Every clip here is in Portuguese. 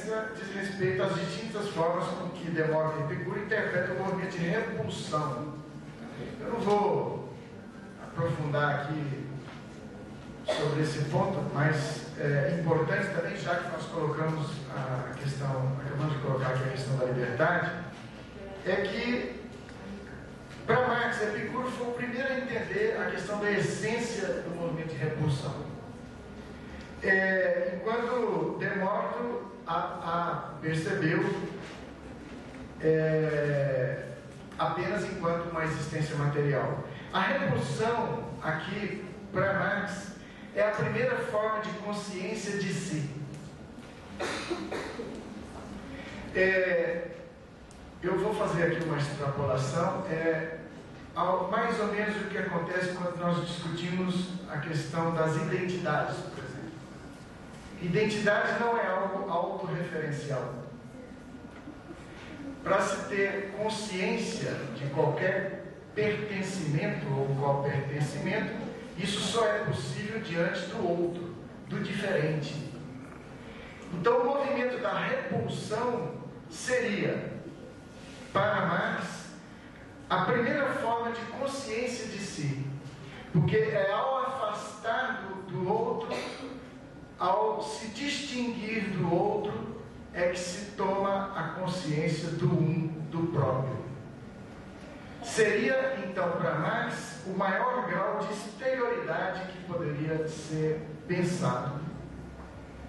diferença diz respeito às distintas formas com que Demócrito e Epicuro interpretam o movimento de repulsão. Eu não vou aprofundar aqui sobre esse ponto, mas é importante também, já que nós colocamos a questão, acabamos de colocar aqui a questão da liberdade, é que para Marx, Epicuro foi o primeiro a entender a questão da essência do movimento de repulsão. Enquanto Demócrito percebeu apenas enquanto uma existência material. A repulsão aqui, para Marx, é a primeira forma de consciência de si. Eu vou fazer aqui uma extrapolação, mais ou menos o que acontece quando nós discutimos a questão das identidades, por exemplo. Identidade não é algo autorreferencial. Para se ter consciência de qualquer pertencimento ou co-pertencimento, isso só é possível diante do outro, do diferente. Então, o movimento da repulsão seria, para Marx, a primeira forma de consciência de si, porque é ao afastar do outro, ao se distinguir do outro, é que se toma a consciência do do próprio. Seria, então, para Marx, o maior grau de exterioridade que poderia ser pensado.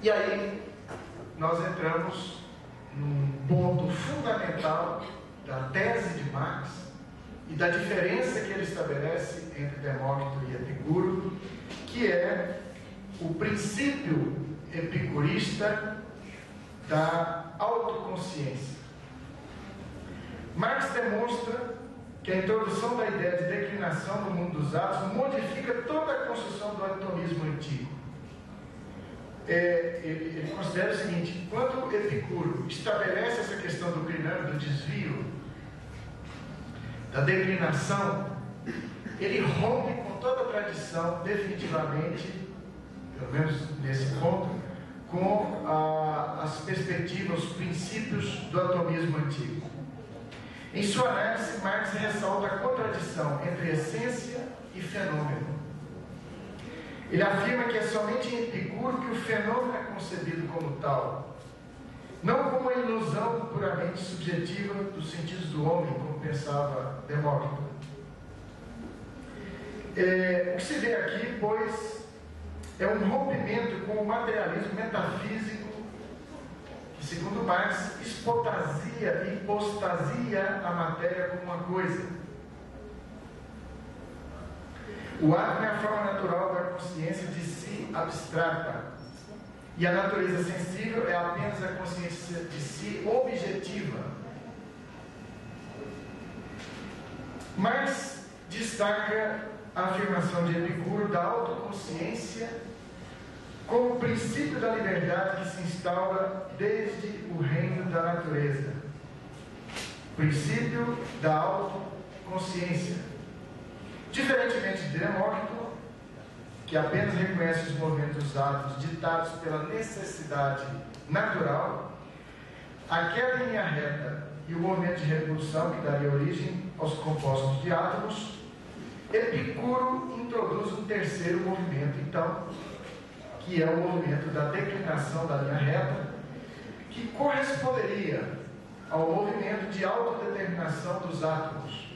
E aí, nós entramos num ponto fundamental da tese de Marx e da diferença que ele estabelece entre Demócrito e Epicuro, que é o princípio epicurista da autoconsciência. Marx demonstra que a introdução da ideia de declinação no mundo dos atos modifica toda a construção do atomismo antigo. Ele considera o seguinte: quando Epicuro estabelece essa questão do crinâmio, do desvio, da declinação, ele rompe com toda a tradição, definitivamente, pelo menos nesse ponto, com as perspectivas, os princípios do atomismo antigo. Em sua análise, Marx ressalta a contradição entre essência e fenômeno. Ele afirma que é somente em Epicuro que o fenômeno é concebido como tal, não como uma ilusão puramente subjetiva dos sentidos do homem, como pensava Demócrito. O que se vê aqui, pois, é um rompimento com o materialismo metafísico que, segundo Marx, hipostasia a matéria como uma coisa. O átomo é a forma natural da consciência de si abstrata, e a natureza sensível é apenas a consciência de si objetiva. Marx destaca a afirmação de Epicuro da autoconsciência como princípio da liberdade que se instaura desde o reino da natureza. Princípio da autoconsciência. Diferentemente de Demócrito, que apenas reconhece os movimentos dos atos ditados pela necessidade natural, aquela linha reta e o movimento de repulsão que daria origem aos compostos de átomos, Epicuro introduz um terceiro movimento, então, que é o movimento da declinação da linha reta, que corresponderia ao movimento de autodeterminação dos átomos.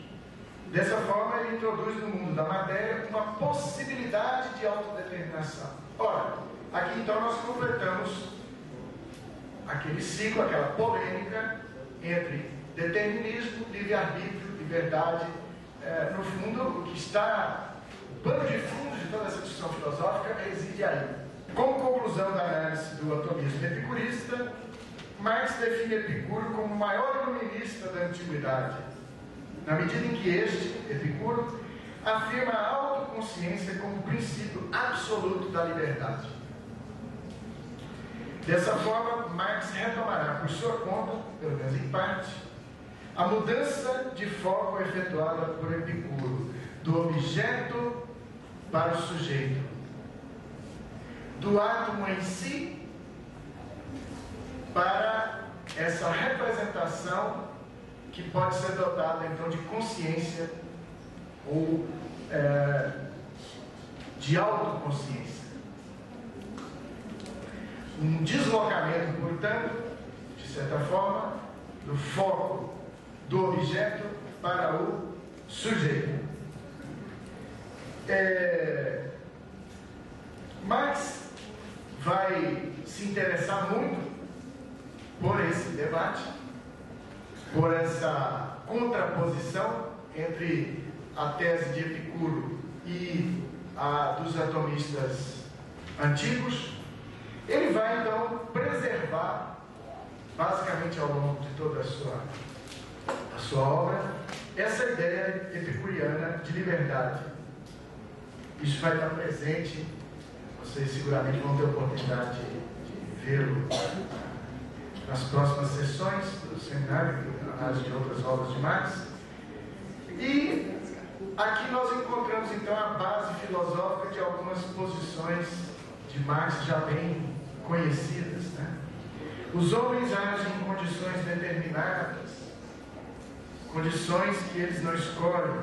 Dessa forma, ele introduz no mundo da matéria uma possibilidade de autodeterminação. Ora, aqui então nós completamos aquele ciclo, aquela polêmica entre determinismo, livre-arbítrio, liberdade. No fundo, o que está, o pano de fundo de toda essa discussão filosófica reside aí. Como conclusão da análise do atomismo epicurista, Marx define Epicuro como o maior iluminista da antiguidade, na medida em que este, Epicuro, afirma a autoconsciência como princípio absoluto da liberdade. Dessa forma, Marx retomará por sua conta, pelo menos em parte, a mudança de foco efetuada por Epicuro, do objeto para o sujeito, do átomo em si para essa representação que pode ser dotada então de consciência ou de autoconsciência. Um deslocamento, portanto, de certa forma, do foco do objeto para o sujeito. Marx vai se interessar muito por esse debate, por essa contraposição entre a tese de Epicuro e a dos atomistas antigos. Ele vai então preservar, basicamente ao longo de toda a sua obra, essa ideia epicuriana de liberdade. Isso vai estar presente, vocês seguramente vão ter a oportunidade de vê-lo nas próximas sessões do seminário, análise de outras obras de Marx. E aqui nós encontramos então a base filosófica de algumas posições de Marx já bem conhecidas, né? Os homens agem em condições determinadas, condições que eles não escolhem,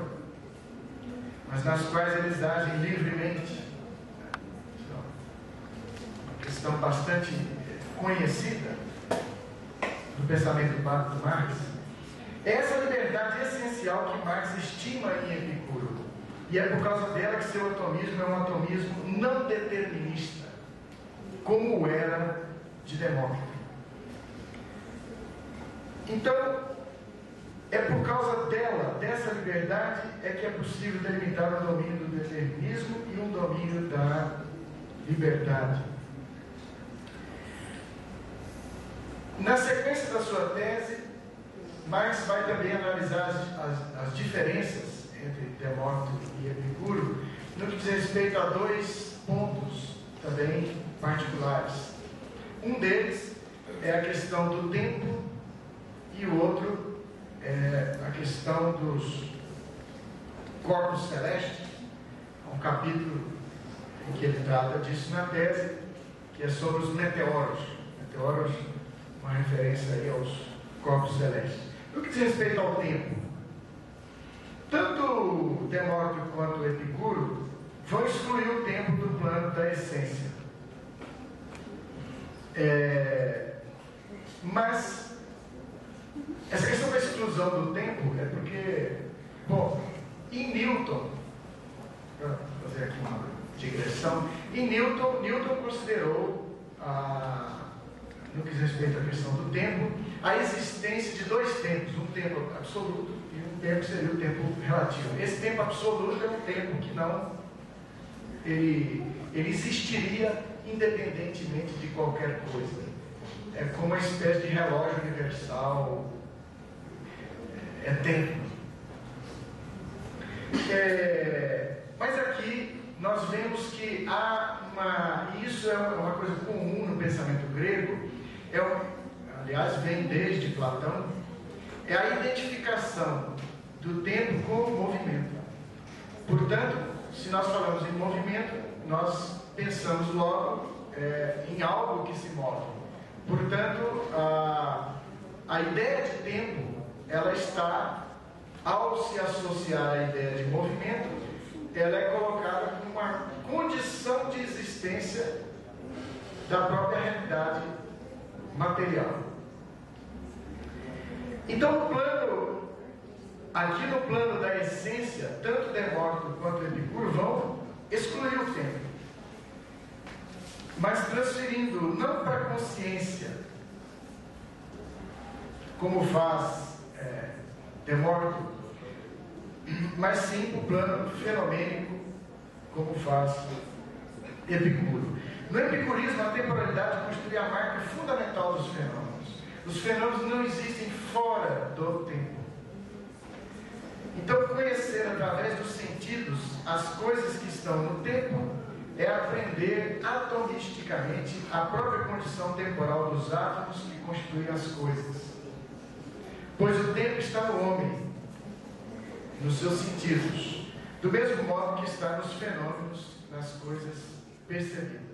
mas nas quais eles agem livremente. Uma questão bastante conhecida do pensamento do Marx. Essa liberdade essencial que Marx estima em Epicuro. E é por causa dela que seu atomismo é um atomismo não determinista, como era de Demócrito. Então, é por causa dela, dessa liberdade, é que é possível delimitar um domínio do determinismo e um domínio da liberdade. Na sequência da sua tese, Marx vai também analisar as diferenças entre Demócrito e Epicuro no que diz respeito a dois pontos também particulares. Um deles é a questão do tempo e o outro é a questão dos corpos celestes. Há um capítulo em que ele trata disso na tese, que é sobre os meteoros. Meteoros, uma referência aí aos corpos celestes. No que diz respeito ao tempo, tanto Demócrito quanto Epicuro vão excluir o tempo do plano da essência. Mas essa questão da exclusão do tempo é porque, bom, em Newton, vou fazer aqui uma digressão, em Newton considerou, no que diz respeito à questão do tempo, a existência de dois tempos, um tempo absoluto e um tempo que seria o tempo relativo. Esse tempo absoluto é um tempo que não, ele existiria independentemente de qualquer coisa. É como uma espécie de relógio universal eterno. Mas aqui nós vemos que e isso é uma coisa comum no pensamento grego, aliás, vem desde Platão, é a identificação do tempo com o movimento. Portanto, se nós falamos em movimento, nós pensamos logo em algo que se move. Portanto, a ideia de tempo, ela está, ao se associar à ideia de movimento, ela é colocada como uma condição de existência da própria realidade material. Então, aqui no plano da essência, tanto Demócrito quanto Epicuro vão excluir o tempo, mas transferindo não para a consciência, como faz Demócrito, mas sim para o plano fenomênico, como faz Epicuro. No epicurismo, a temporalidade constitui a marca fundamental dos fenômenos. Os fenômenos não existem fora do tempo. Então, conhecer através dos sentidos as coisas que estão no tempo é aprender atomisticamente a própria condição temporal dos átomos que constituem as coisas. Pois o tempo está no homem, nos seus sentidos, do mesmo modo que está nos fenômenos, nas coisas percebidas.